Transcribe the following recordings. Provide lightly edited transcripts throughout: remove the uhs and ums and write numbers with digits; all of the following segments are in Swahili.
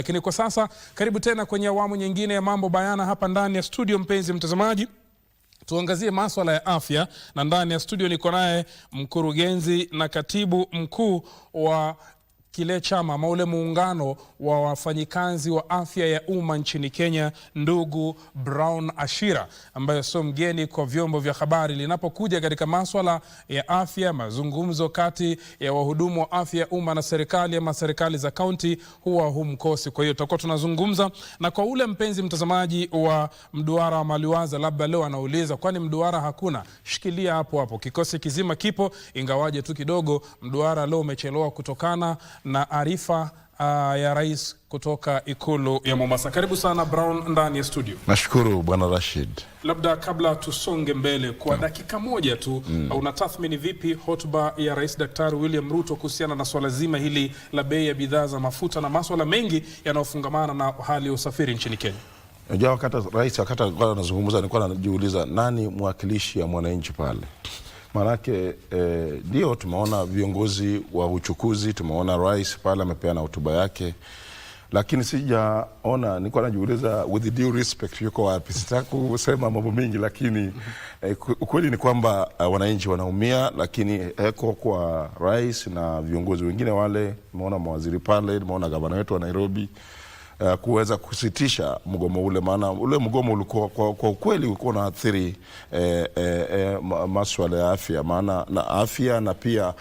Lakini kwa sasa karibu tena kwenye awamu nyingine ya Mambo Bayana hapa ndani ya studio. Mpenzi mtazamaji, tuangazie masuala ya afya, na ndani ya studio niko naye mkurugenzi na katibu mkuu wa kile chama ama ule muungano wa wafanyikazi wa afya ya umma nchini Kenya, ndugu Brown Achira, ambaye sio mgeni kwa vyombo vya habari linapokuja katika masuala ya afya. Mazungumzo kati ya wahudumu wa afya ya umma na serikali ama serikali za kaunti huwa humkosi. Kwa hiyo tutakuwa tunazungumza, na kwa ule mpenzi mtazamaji wa mduara wa maliwaza, labda leo anauliza kwani mduara hakuna? Shikilia hapo hapo, kikosi kizima kipo, ingawaje tu kidogo mduara leo umechelewa kutokana na arifa ya rais kutoka ikulu ya Mombasa. Karibu sana Brown ndani ya studio. Nashukuru Bwana Rashid. Labda kabla tusonge mbele kwa dakika moja tu, unatathmini vipi hotuba ya Rais Daktari William Ruto kuhusiana na swala zima hili la bei ya bidhaa za mafuta na masuala mengi yanayofungamana na hali ya usafiri nchini Kenya? Unajua, wakati alikuwa anazungumza nilikuwa najiuliza nani mwakilishi ya mwananchi pale. Manake ndio tumeona viongozi wa uchukuzi, tumeona rais pale amepeana hotuba yake, lakini sijaona, nilikuwa najiuliza with the due respect yuko wapi. Sitaki kusema mambo mengi, lakini ukweli ni kwamba wananchi wanaumia, lakini eko kwa rais na viongozi wengine wale, tumeona mawaziri pale, tumeona gavana wetu wa Nairobi kuweza kusitisha mgomo ule, maana ule mgomo ulikuwa kwa ukweli ulikuwa unaathiri masuala ya afya, maana na afya na pia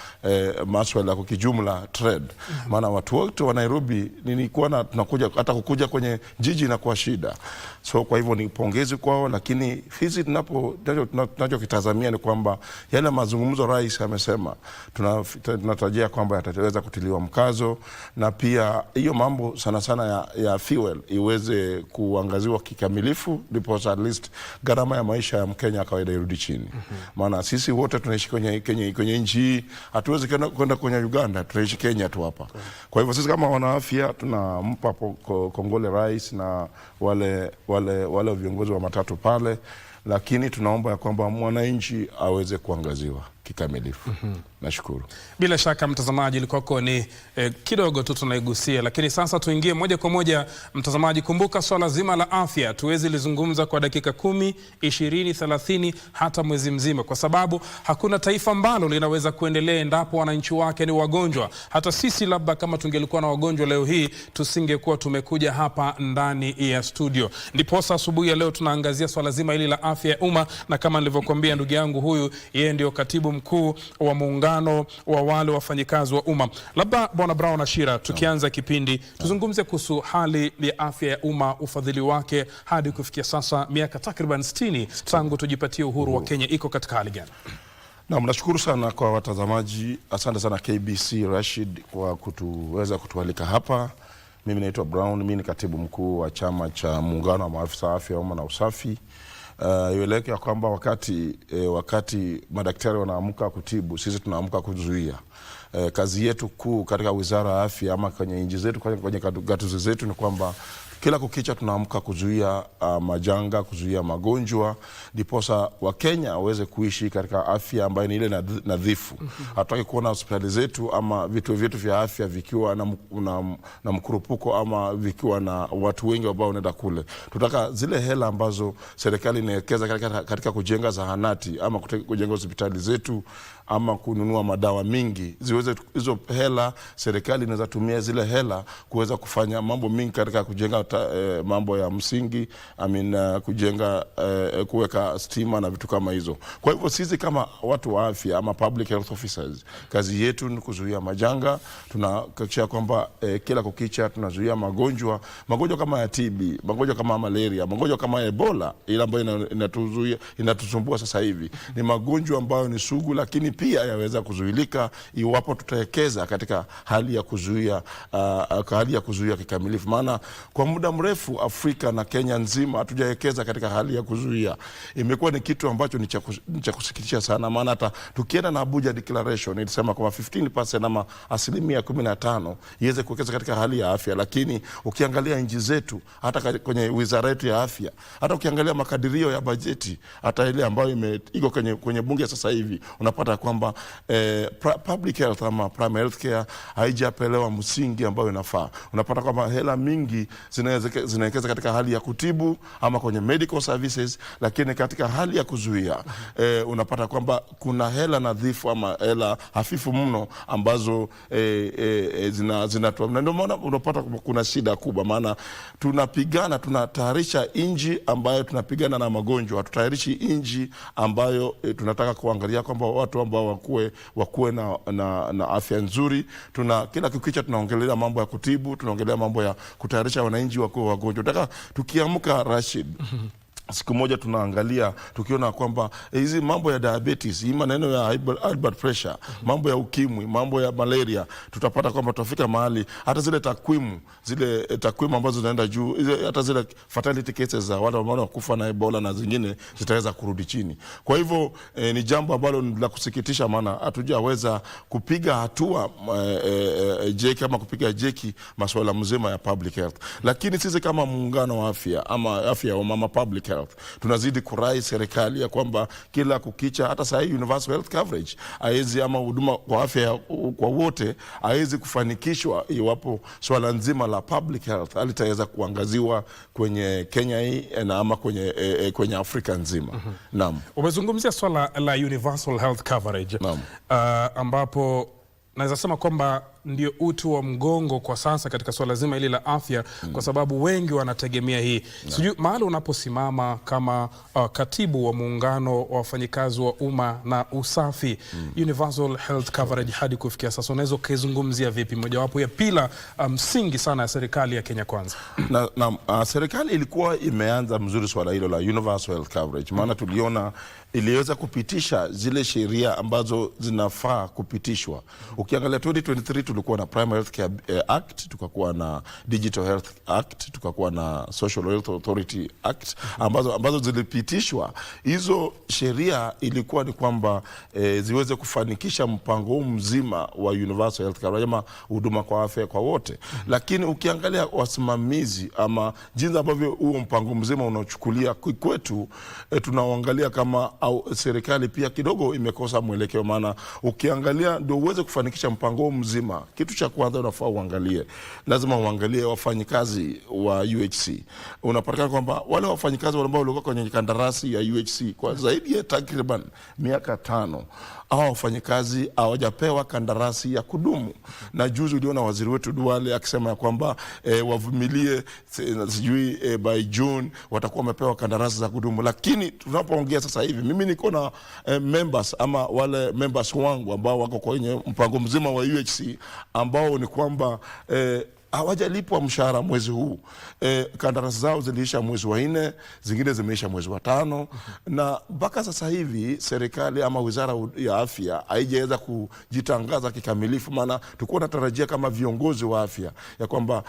masuala kwa kijumla trade. Maana watu wote wa Nairobi nilikuwa tunakuja hata kukuja kwenye jiji na kwa shida. So kwa hivyo ni pongezi kwao, lakini hizi tunachokitazamia ni kwamba yale mazungumzo rais amesema tunatarajia kwamba yataweza kutiliwa mkazo, na pia hiyo mambo sana sana ya fuel iweze kuangaziwa kikamilifu, ndipo at least gharama ya maisha ya Mkenya kawaida irudi chini. Maana sisi wote tunaishi kwenye nchi hii, hatuwezi kwenda kwenye Uganda, tunaishi Kenya tu hapa. Kwa hivyo sisi kama wanaafya tunampa kongole rais na wale viongozi wa matatu pale, lakini tunaomba ya kwamba mwananchi aweze kuangaziwa kikamilifu. Nashukuru. Bila shaka mtazamaji, ilikuwa ni kidogo tu tunaigusia, lakini sasa tuingie moja kwa moja. Mtazamaji, kumbuka swala zima la afya tuwezi lizungumza kwa dakika 10, 20, 30 hata mwezi mzima, kwa sababu hakuna taifa ambalo linaweza kuendelea endapo wananchi wake ni wagonjwa. Hata sisi labda kama tungelikuwa na wagonjwa leo hii tusingekuwa tumekuja hapa ndani ya studio. Ndipo asubuhi ya leo tunaangazia swala zima hili la afya ya umma, na kama nilivyokuambia ndugu yangu huyu, yeye ndio katibu mkuu wa muungano wa wale wafanyikazi wa umma. Labda Bwana Brown Achira, tukianza kipindi tuzungumze kuhusu hali ya afya ya umma, ufadhili wake hadi kufikia sasa miaka takriban 60 tangu tujipatie uhuru wa Kenya, iko katika hali gani? Naam, nashukuru sana kwa watazamaji. Asante sana KBC Rashid kwa kutuweza kutualika hapa. Mimi naitwa Brown, mimi ni katibu mkuu wa chama cha muungano wa maafisa afya ya umma na usafi. Ieleweke kwamba wakati madaktari wanaamka kutibu, sisi tunaamka kuzuia. Kazi yetu kuu katika wizara ya afya ama kwenye nchi zetu, kwenye gatuzi zetu, ni kwamba kila kukicha tunaamka kuzuia majanga, kuzuia magonjwa, ndiposa Wakenya waweze kuishi katika afya ambayo ni ile nadhifu. Hatutaki kuona hospitali zetu ama vituo vyetu vya afya vikiwa na mkurupuko ama vikiwa na watu wengi ambao wanaenda kule. Tunataka zile hela ambazo serikali inawekeza katika kujenga zahanati ama kujenga hospitali zetu ama kununua madawa mingi, ziweze hizo hela serikali inaweza tumia zile hela kuweza kufanya mambo mingi katika kujenga mambo ya msingi, kujenga kuweka stima na vitu kama hizo. Kwa hivyo sisi kama watu wa afya ama public health officers, kazi yetu ni kuzuia majanga. Tunahakikisha kwamba kila kukicha tunazuia magonjwa kama ya TB, magonjwa kama malaria, magonjwa kama Ebola, ile ambayo inatusumbua sasa hivi. Ni magonjwa ambayo ni sugu, lakini pia yaweza kuzuilika iwapo tutawekeza katika hali ya kuzuia kikamilifu. Maana kwa muda mrefu Afrika na Kenya nzima hatujawekeza katika hali ya kuzuia. Imekuwa ni kitu ambacho ni cha kusikitisha sana, maana hata tukienda na Abuja Declaration ilisema kwamba 15% ama 15% iweze kuwekeza katika hali ya afya, lakini ukiangalia nchi zetu, hata kwenye wizara yetu ya afya, hata ukiangalia makadirio ya bajeti, hata ile ambayo iko kwenye bunge sasa hivi, unapata kwamba public health ama primary health care haijapelewa msingi ambayo inafaa. Unapata kwamba hela mingi zinawekeza katika hali ya kutibu ama kwenye medical services, lakini katika hali ya kuzuia unapata kwamba kuna hela nadhifu ama hela hafifu mno ambazo zinatoa, na ndio maana unapata kuna shida kubwa, maana tunatayarisha inji ambayo tunapigana na magonjwa, hatutayarishi inji ambayo tunataka kuangalia kwamba watu ambao wakuwe na afya nzuri. Kila kukicha tunaongelea mambo ya kutibu, tunaongelea mambo ya kutayarisha wananchi wakuwe wagonjwa. Nataka tukiamka, Rashid, siku moja tunaangalia tukiona kwamba hizi mambo ya diabetes, hii maneno ya high blood pressure, mambo ya ukimwi, mambo ya malaria, tutapata kwamba tutafika mahali hata zile takwimu ambazo zinaenda juu, hata zile fatality cases za wale ambao wakufa na Ebola na zingine zitaweza kurudi chini. Kwa hivyo ni jambo ambalo la kusikitisha, maana hatujaweza kupiga hatua jeki ama kupiga jeki masuala mzima ya public health. Lakini sisi kama muungano wa afya ama afya wa mama public health, tunazidi kurai serikali ya kwamba kila kukicha, hata saa hii universal health coverage haiwezi, ama huduma kwa afya kwa wote haiwezi kufanikishwa iwapo swala nzima la public health halitaweza kuangaziwa kwenye Kenya hii na ama kwenye Afrika nzima. Naam. Umezungumzia swala la universal health coverage. Naam. Ambapo naweza sema kwamba ndio uti wa mgongo kwa sasa katika swala zima hili la afya, kwa sababu wengi wanategemea hii. Sijui mahali unaposimama kama katibu wa muungano wa wafanyikazi wa umma na usafi, universal health coverage hadi kufikia sasa unaweza kuzungumzia vipi? Mojawapo ya pila msingi sana ya serikali ya Kenya Kwanza. Serikali ilikuwa imeanza mzuri swala hilo la universal health coverage, maana tuliona iliweza kupitisha zile sheria ambazo zinafaa kupitishwa. Ukiangalia 2023 tulikuwa na Primary Health Care Act, tukakuwa na Digital Health Act, tukakuwa na Social Health Authority Act ambazo zilipitishwa. Hizo sheria ilikuwa ni kwamba ziweze kufanikisha mpango huu mzima wa universal health coverage ama huduma kwa afya kwa wote. Lakini ukiangalia wasimamizi ama jinsi ambavyo huo mpango mzima unachukulia kwetu, tunaangalia kama serikali pia kidogo imekosa mwelekeo, maana ukiangalia ndio uweze kufanikisha mpango huu mzima, kitu cha kwanza unafaa lazima uangalie wafanyikazi wa UHC. Unapatikana kwamba wale wafanyikazi ambao walikuwa kwenye kandarasi ya UHC kwa zaidi ya takriban miaka 5, hao wafanyikazi hawajapewa kandarasi ya kudumu. Na juzi uliona waziri wetu Duale akisema kwamba wavumilie, sijui by June watakuwa wamepewa kandarasi za kudumu. Lakini tunapoongea sasa hivi, mimi niko na members ama wale members wangu ambao wako kwenye mpango mzima wa UHC ambao ni kwamba hawajalipwa mshahara mwezi huu. Kandarasi zao ziliisha mwezi wa 4, zingine zimeisha mwezi wa 5, na mpaka sasa hivi serikali ama wizara ya afya haijaweza kujitangaza kikamilifu, maana tulikuwa tunatarajia kama viongozi wa afya ya kwamba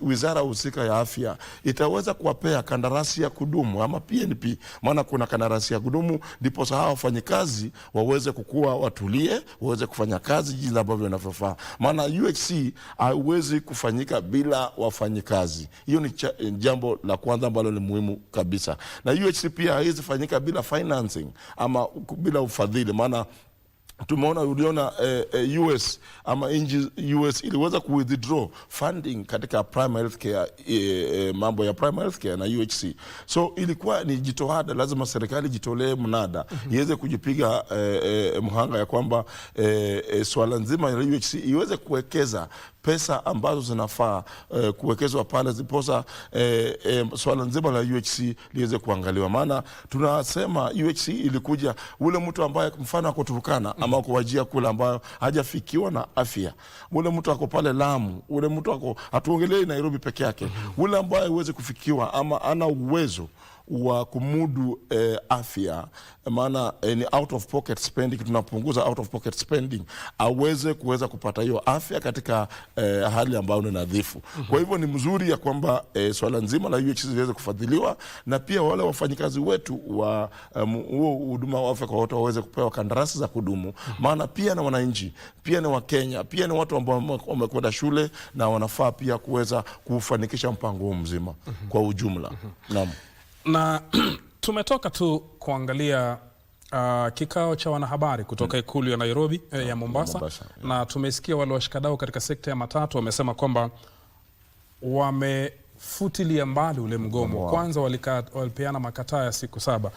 wizara husika ya afya itaweza kuwapea kandarasi ya kudumu ama PNP, maana kuna kandarasi ya kudumu ndipo hao wafanyikazi waweze kukua, watulie, waweze kufanya kazi jinsi ambavyo inavyofaa, maana UHC haiwezi kufanyika bila wafanyikazi. Hiyo ni jambo la kwanza ambalo ni muhimu kabisa. Na UHC pia haiwezi fanyika bila financing ama bila ufadhili, maana uliona US ama US iliweza withdraw funding katika primary health care, mambo ya primary health care na UHC. So ilikuwa ni jitihada, lazima serikali jitolee mnada, iweze kujipiga mhanga ya kwamba swala nzima ya UHC iweze kuwekeza pesa ambazo zinafaa kuwekezwa pale, ziposa swala nzima la UHC liweze kuangaliwa. Maana tunasema UHC ilikuja ule mtu ambaye mfano ako Turkana ama ako Wajir kule ambayo hajafikiwa na afya, ule mtu ako pale Lamu, ule mtu ako, hatuongelei Nairobi peke yake, ule ambaye uweze kufikiwa ama ana uwezo wa kumudu afya, maana ni out of pocket spending, tunapunguza out of pocket spending, aweze kuweza kupata hiyo afya katika hali ambayo ni nadhifu. Kwa hivyo ni mzuri ya kwamba swala nzima la UHC liweze kufadhiliwa, na pia wale wafanyikazi wetu wa huo huduma wa afya kwa wote waweze kupewa kandarasi za kudumu, maana pia na wananchi, pia ni Wakenya, pia ni watu ambao wamekwenda shule na wanafaa pia kuweza kufanikisha mpango huu mzima kwa ujumla. Naam. Na tumetoka tu kuangalia kikao cha wanahabari kutoka ikulu ya Nairobi ya Mombasa, na tumesikia wale washikadau katika sekta ya matatu wamesema kwamba wamefutilia mbali ule mgomo. Kwanza walipeana makataa ya siku 7.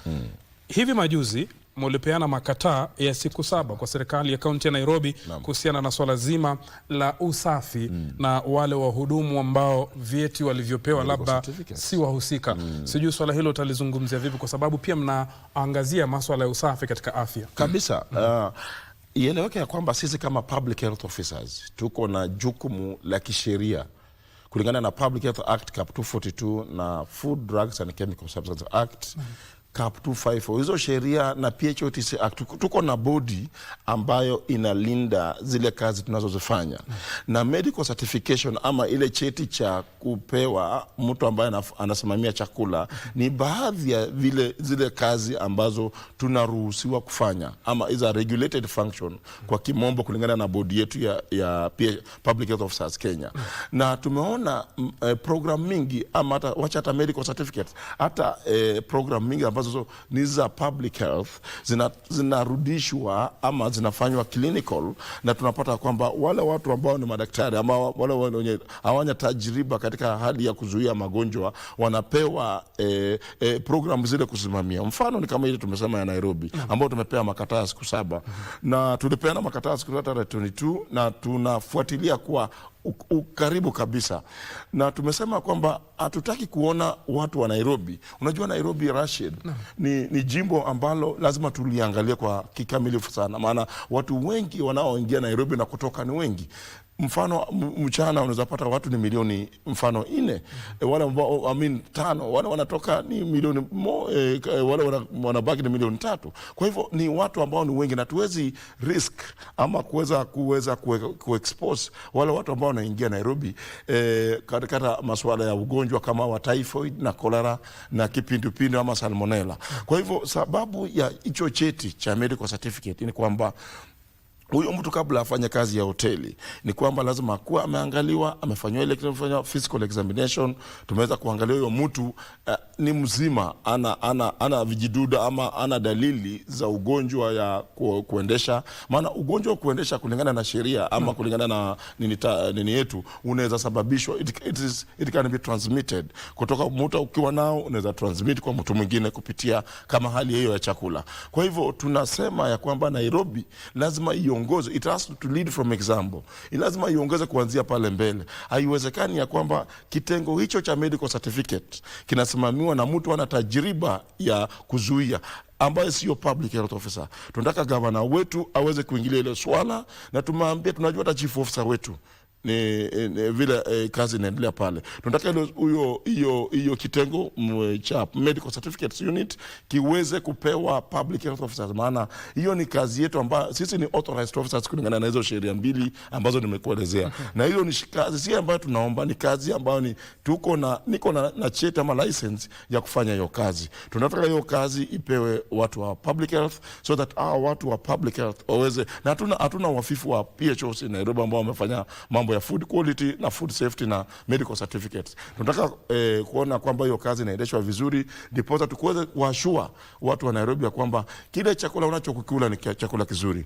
Hivi majuzi mulipeana makataa ya siku 7 kwa serikali ya kaunti ya Nairobi kuhusiana na swala zima la usafi na wale wahudumu ambao vyeti walivyopewa labda si wahusika. Sijui swala hilo utalizungumzia vipi, kwa sababu pia mnaangazia masuala ya usafi katika afya. Kabisa. Ieleweke ya kwamba sisi kama public health officers tuko na jukumu la kisheria kulingana na Public Health Act Cap 242 na Food, Drugs and Chemical Substances Act Cap 254. Hizo sheria na PHOTC Act, tuko na body ambayo inalinda zile kazi tunazozifanya. Na medical certification ama ile cheti cha kupewa mtu ambaye anasimamia chakula ni baadhi ya zile kazi ambazo tunaruhusiwa kufanya, ama is a regulated function kwa kimombo, kulingana na body yetu ya Public Health Officers Kenya. Na tumeona program mingi, ama hata medical certificates, hata program mingi ambazo ni za public health zinarudishwa ama zinafanywa clinical, na tunapata kwamba wale watu ambao ni madaktari ama wale wenye hawana tajriba katika hali ya kuzuia magonjwa wanapewa program zile kusimamia. Mfano ni kama ile tumesema ya Nairobi ambao tumepewa makataa siku 7, na tulipeana makataa siku 22, na tunafuatilia kwa ukaribu kabisa, na tumesema kwamba hatutaki kuona watu wa Nairobi. Unajua Nairobi, Rashid, ni jimbo ambalo lazima tuliangalia kwa kikamilifu sana, maana watu wengi wanaoingia Nairobi na kutoka ni wengi. Mfano mchana unaweza pata watu ni milioni 4, wale ambao 5 wale wanatoka ni milioni wale wanabaki ni milioni 3. Kwa hivyo ni watu ambao ni wengi, na tuwezi risk ama kuweza kuexpose wale watu ambao wanaingia Nairobi katika masuala ya ugonjwa kama wa typhoid na cholera na kipindupindu ama salmonella. Kwa hivyo sababu ya hicho cheti cha medical certificate ni kwamba huyo mtu kabla afanye kazi ya hoteli ni kwamba lazima akuwa ameangaliwa, amefanywa physical examination. Tumeweza kuangalia huyo mtu ni mzima, ana vijiduda ama ana dalili za ugonjwa ya kuendesha. Maana ugonjwa wa kuendesha kulingana na sheria ama kulingana na nini yetu unaweza sababishwa, it can be transmitted kutoka mtu ukiwa nao, unaweza transmit kwa mtu mwingine kupitia kama hali hiyo ya chakula. Kwa hivyo tunasema ya kwamba Nairobi lazima iongoze, it has to lead from example. Lazima iongeze kuanzia pale mbele. Haiwezekani ya kwamba kitengo hicho cha medical certificate kinasimamiwa na mtu ana tajriba ya kuzuia ambaye sio public health officer. Tunataka gavana wetu aweze kuingilia ile swala, na tumeambia, tunajua hata chief officer wetu ni vile kazi inaendelea pale. Tunataka hiyo kitengo cha medical certificates unit kiweze kupewa public health officers, maana hiyo ni kazi yetu ambayo sisi ni authorized officers kulingana na hizo sheria 2 ambazo nimekuelezea. Na hiyo ni kazi si ambayo tunaomba, ni kazi ambayo niko na cheti ama license ya kufanya hiyo kazi. Tunataka hiyo kazi ipewe watu wa public health, so that watu wa public health waweze, na hatuna wafifu wa PHOC Nairobi ambao wamefanya mambo ya food quality na food safety na medical certificates. Tunataka kuona kwamba hiyo kazi inaendeshwa vizuri, ndipo tukuweze kuashua watu wa Nairobi ya kwamba kile chakula unachokula ni chakula kizuri.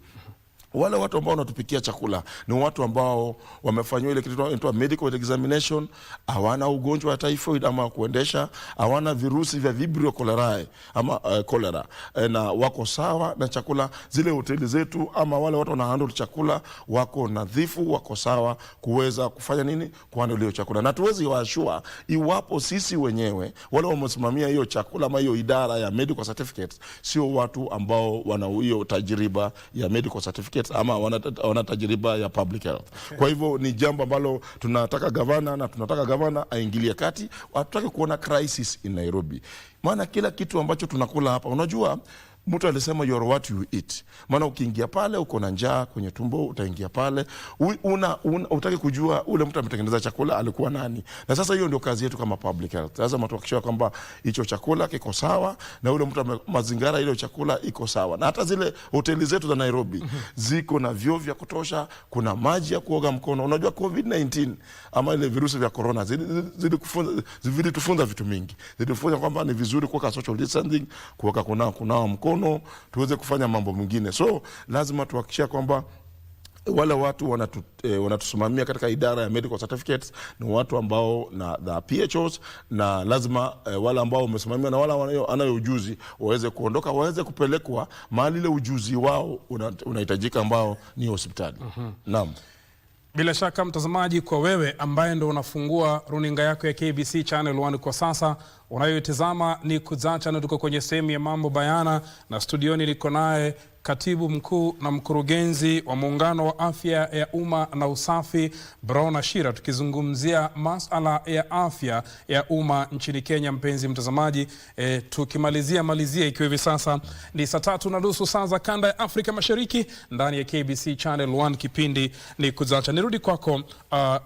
Wale watu ambao wanatupikia chakula ni watu ambao wamefanywa ile kitu inaitwa medical examination, hawana ugonjwa wa typhoid ama kuendesha, hawana virusi vya Vibrio cholerae ama cholera, na wako sawa na chakula. Zile hoteli zetu ama wale watu wana handle chakula wako nadhifu, wako sawa kuweza kufanya nini, kuhandle hiyo chakula. Na tuwezi waashua iwapo sisi wenyewe wale wamesimamia hiyo chakula ama hiyo idara ya medical certificates sio watu ambao wana hiyo tajriba ya medical certificate, certificates ama wana tajriba ya public health. Kwa hivyo ni jambo ambalo tunataka gavana aingilie kati. Hatutaki kuona crisis in Nairobi. Maana kila kitu ambacho tunakula hapa, unajua mtu alisema you are what you eat. Maana ukiingia pale uko na njaa kwenye tumbo, utaingia pale utaki kujua ule mtu ametengeneza chakula alikuwa nani. Na sasa hiyo ndio kazi yetu kama public health. Sasa tuhakikishe kwamba hicho chakula kiko sawa na ule mtu mazingira ile chakula iko sawa. Na hata zile hoteli zetu za Nairobi ziko na vyoo vya kutosha, kuna maji ya kuoga mkono. Unajua COVID-19 ama ile virusi vya corona zilitufunza vitu mingi. Zilitufunza kwamba ni vizuri kuweka social distancing, kuweka kunao mkono, tuweze kufanya mambo mengine. So lazima tuhakikisha kwamba wale watu wanatusimamia katika idara ya medical certificates ni watu ambao na PHOs, na lazima wale ambao wamesimamia na wale anayo ujuzi waweze kuondoka, waweze kupelekwa mahali ile ujuzi wao unahitajika ambao ni hospitali. Naam. Bila shaka mtazamaji, kwa wewe ambaye ndo unafungua runinga yako ya KBC Channel 1 kwa sasa, unayotazama ni Kudzaa Channel. Tuko kwenye sehemu ya mambo bayana na studioni niko naye katibu mkuu na mkurugenzi wa muungano wa afya ya umma na usafi Brown Achira, tukizungumzia masuala ya afya ya umma nchini Kenya. Mpenzi mtazamaji, tukimalizia ikiwa hivi sasa ni saa 3:30 saa za kanda ya Afrika Mashariki ndani ya KBC Channel 1, kipindi ni Kudzaa Channel. Nirudi kwako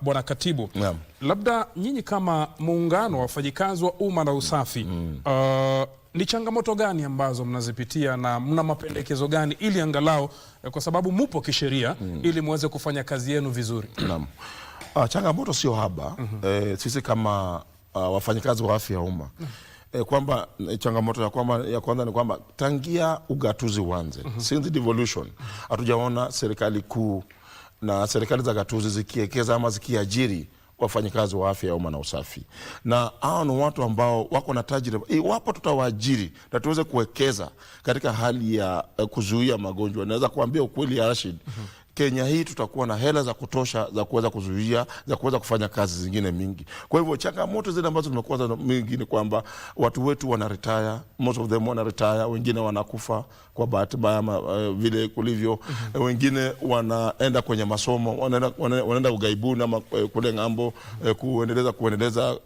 bwana katibu. Naam. Labda nyinyi kama muungano wa wafanyikazi wa umma na usafi ni changamoto gani ambazo mnazipitia na mna mapendekezo gani ili angalau, kwa sababu mupo kisheria, ili muweze kufanya kazi yenu vizuri? Naam. Changamoto sio haba. Sisi kama wafanyikazi wa afya ya umma kwamba changamoto ya kwanza ni kwamba tangia ugatuzi uanze, since devolution, hatujaona serikali kuu na serikali za gatuzi zikiekeza ama zikiajiri wafanyikazi wa afya ya umma na usafi. Na hao ni watu ambao wako na tajriba. Iwapo tutawaajiri na tuweze kuwekeza katika hali ya kuzuia magonjwa, naweza kuambia ukweli ya Rashid, Kenya hii tutakuwa na hela za kutosha za kuweza kuzuia, za kuweza kufanya kazi zingine mingi. Kwa hivyo changamoto zile ambazo tumekuwa nazo mingi ni kwamba watu wetu wana retire, most of them wana retire, wengine wanakufa kwa bahati mbaya vile kulivyo, wengine wanaenda kwenye masomo, wanaenda ugaibuni ama kule ng'ambo kuendeleza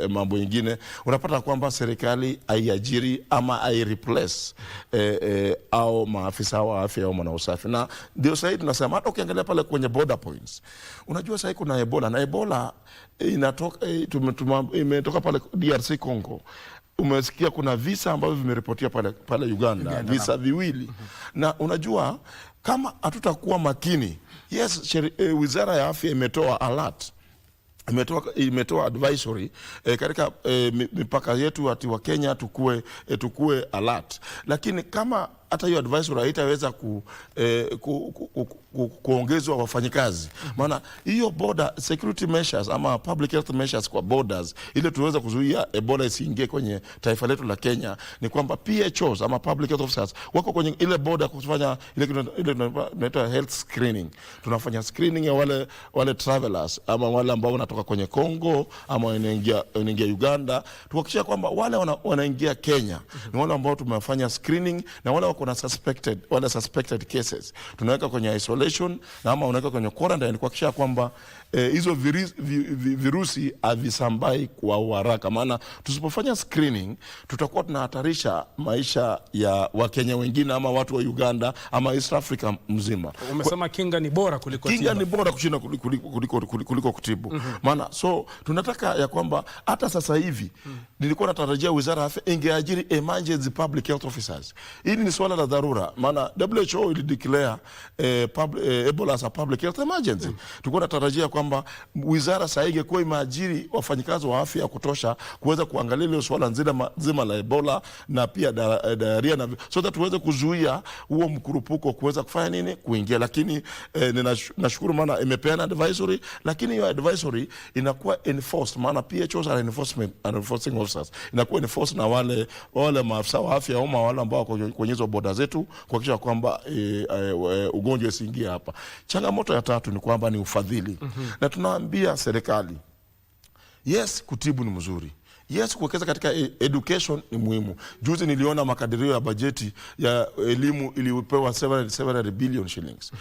mambo mengine. Unapata kwamba serikali haiajiri ama haireplace au maafisa wa afya ya umma na usafi. Na ndio sasa tunasema hata ukiangalia pale kwenye border points, unajua sasa kuna Ebola, na Ebola imetoka pale DRC Congo. Umesikia kuna visa ambavyo vimeripotia pale Uganda visa viwili. Na unajua kama hatutakuwa makini, yes, wizara ya afya imetoa alert, imetoa advisory katika mipaka yetu ati wa Kenya tukue alert, lakini kama hata hiyo advisory haitaweza kuongezwa wafanyikazi, maana hiyo border security measures ama public health measures kwa borders, ile tuweza kuzuia Ebola isiingie kwenye taifa letu la Kenya, ni kwamba PHOs ama public health officers wako kwenye ile border kufanya ile tunaita health screening. Tunafanya screening ya wale travelers ama wale ambao wanatoka kwenye Congo ama wanaingia Uganda, tuhakikisha kwamba wale wanaingia Kenya ni wale ambao tumefanya screening, na wale wako na suspected cases tunaweka kwenye isolation na ama unaweka kwenye quarantine, kuhakikisha kwamba hizo virusi havisambai kwa haraka. Maana tusipofanya screening tutakuwa tunahatarisha maisha ya Wakenya wengine ama watu wa Uganda ama East Africa mzima. Umesema kinga ni bora kuliko tiba. Kinga ni bora kushinda kuliko kutibu. Maana so tunataka ya kwamba hata sasa hivi nilikuwa natarajia wizara ya afya ingeajiri emergency public health officers. Hili ni swala la dharura. Maana WHO ilideclare Ebola as a public health emergency. Tulikuwa natarajia kwamba wizara sasa ingekuwa imeajiri wafanyikazi wa afya kutosha kuweza kuangalia ile swala nzima la Ebola na pia diarrhea, na so that tuweze kuzuia huo mkurupuko kuweza kufanya nini kuingia. Lakini nashukuru maana imepeana advisory, lakini hiyo advisory inakuwa enforced, maana PHOs are enforcing officers, inakuwa enforced na wale maafisa wa afya umma wale ambao kwenye hizo boda zetu, kuhakikisha kwamba ugonjwa usiingie hapa. Changamoto ya tatu ni kwamba ni ufadhili. Na tunaambia serikali, yes, kutibu ni mzuri, Yes, kuwekeza katika education ni muhimu. Juzi niliona makadirio ya bajeti ya elimu ilipewa 700 billion shillings.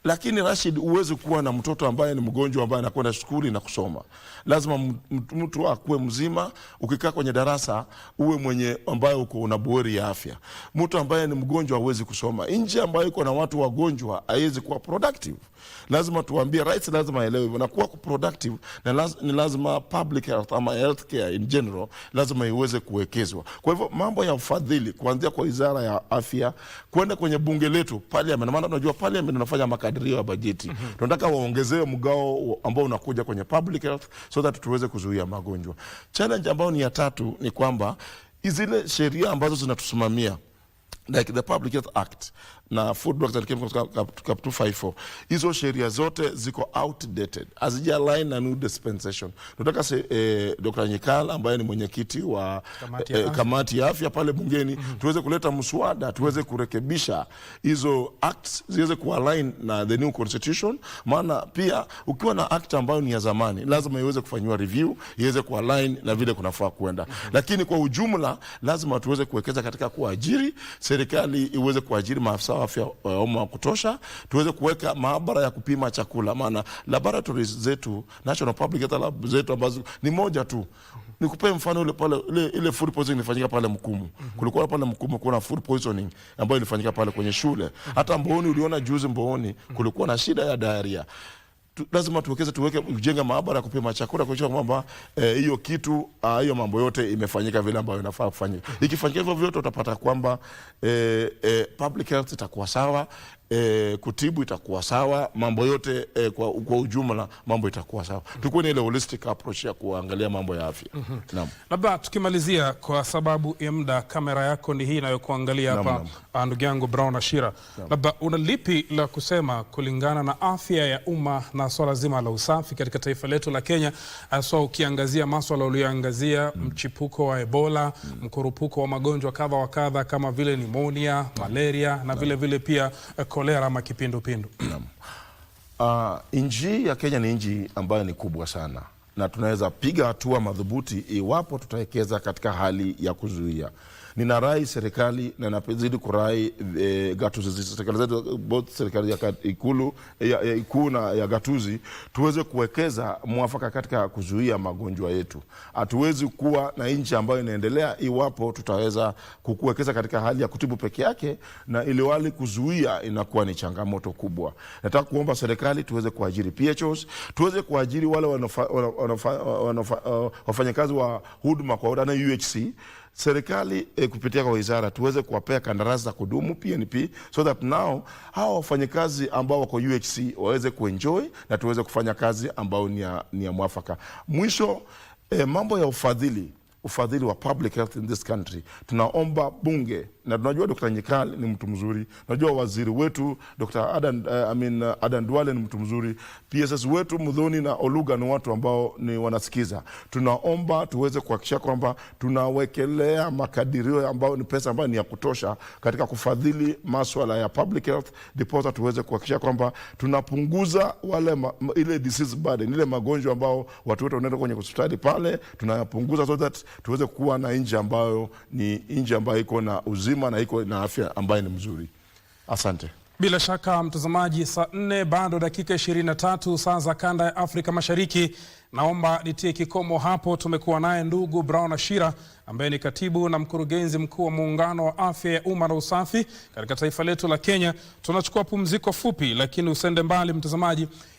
Lakini Rashid, uwezi kuwa na mtoto ambaye ni mgonjwa ambaye anakwenda shule na kusoma. Lazima mtu akuwe mzima, ukikaa kwenye darasa uwe mwenye ambaye uko una buheri ya afya. Mtu ambaye ni mgonjwa hawezi kusoma. Nchi ambayo iko na watu wagonjwa haiwezi kuwa productive. Lazima tuambie rights, lazima aelewe na kuwa productive, na ni lazima public health ama healthcare in general lazima iweze kuwekezwa. Kwa hivyo mambo ya ufadhili kuanzia kwa Wizara ya Afya kwenda kwenye bunge letu parliament, maana tunajua parliament inafanya makadirio ya bajeti. Tunataka waongezee mgao ambao unakuja kwenye public health so that tuweze kuzuia magonjwa. Challenge ambayo ni ya tatu ni kwamba zile sheria ambazo zinatusimamia like the Public Health Act na Food Drugs and Chemicals Cap 254, hizo sheria zote ziko outdated, hazija align na new dispensation. Tunataka Dr. Nyikala ambaye ni mwenyekiti wa kamati ya afya pale bungeni tuweze kuleta mswada, tuweze kurekebisha hizo acts ziweze kualign na the new constitution. Maana pia ukiwa na act ambayo ni ya zamani lazima iweze kufanywa review, iweze kualign na vile kunafaa kwenda. Lakini kwa ujumla lazima tuweze kuwekeza katika kuajiri, serikali iweze kuajiri maafisa wa afya wa kutosha, tuweze kuweka maabara ya kupima chakula, maana laboratories zetu, National Public Health Lab zetu ambazo ni moja tu. Nikupe mfano ile food poisoning ilifanyika pale Mkumu. Kulikuwa pale Mkumu kuna food poisoning ambayo ilifanyika pale kwenye shule. Hata Mbooni uliona juzi Mbooni kulikuwa na shida ya diarrhea. Lazima tuwekeze, kujenga maabara ya kupima chakula kuhakikisha kwamba hiyo kitu hiyo mambo yote imefanyika vile ambavyo inafaa kufanyika. Ikifanyika hivyo vyote utapata kwamba public health itakuwa sawa, kutibu itakuwa sawa, mambo yote kwa ujumla mambo itakuwa sawa. Tukuwe na ile holistic approach ya kuangalia mambo ya afya. Naam. Labda tukimalizia kwa sababu ya muda, kamera yako ni hii inayokuangalia hapa, ndugu yangu Brown Ashira. Labda una lipi la kusema kulingana na afya ya umma na swala zima la usafi katika taifa letu la Kenya, hasa ukiangazia masuala uliyoangazia, mchipuko wa Ebola, mkurupuko wa magonjwa kadha wa kadha kama vile pneumonia, malaria na vile vile pia kolera ama kipindupindu? Nchi ya Kenya ni nchi ambayo ni kubwa sana na tunaweza piga hatua madhubuti iwapo tutawekeza katika hali ya kuzuia. Nina rai serikali na napezidi kurai gatuzi, serikali zetu, both serikali ya ikulu na ya gatuzi, tuweze kuwekeza mwafaka katika kuzuia magonjwa yetu. Hatuwezi kuwa na nchi ambayo inaendelea iwapo tutaweza kuwekeza katika hali ya kutibu peke yake, na ile wali kuzuia inakuwa ni changamoto kubwa. Nataka kuomba serikali tuweze kuajiri PHOs, tuweze kuajiri wale wafanyakazi wa huduma kwa wadana UHC. Serikali kupitia kwa wizara tuweze kuwapea kandarasi za kudumu PNP, so that now hao wafanyakazi ambao wako UHC waweze kuenjoy na tuweze kufanya kazi ambao ni ya mwafaka. Mwisho, mambo ya ufadhili wa public health in this country, tunaomba bunge, na tunajua Dr. Nyikala ni mtu mzuri, tunajua waziri wetu Dr. Adan Duale ni mtu mzuri, PSS wetu Muthoni na Oluga ni watu ambao ni wanasikiza. Tunaomba tuweze kuhakikisha kwamba tunawekelea makadirio ambao ni pesa ambayo ni ya kutosha katika kufadhili masuala ya public health, ndipo tuweze kuhakikisha kwamba tunapunguza ile disease burden, ile magonjwa ambao watu wote wanaenda kwenye hospitali pale, tunayapunguza so that tuweze kuwa na nchi ambayo ni nchi ambayo iko na uzima na iko na afya ambayo ni mzuri. Asante. Bila shaka mtazamaji, saa 4 bado dakika 23 saa za kanda ya Afrika Mashariki. Naomba nitie kikomo hapo. Tumekuwa naye ndugu Brown Ashira ambaye ni katibu na mkurugenzi mkuu wa muungano wa afya ya umma na usafi katika taifa letu la Kenya. Tunachukua pumziko fupi, lakini usende mbali mtazamaji.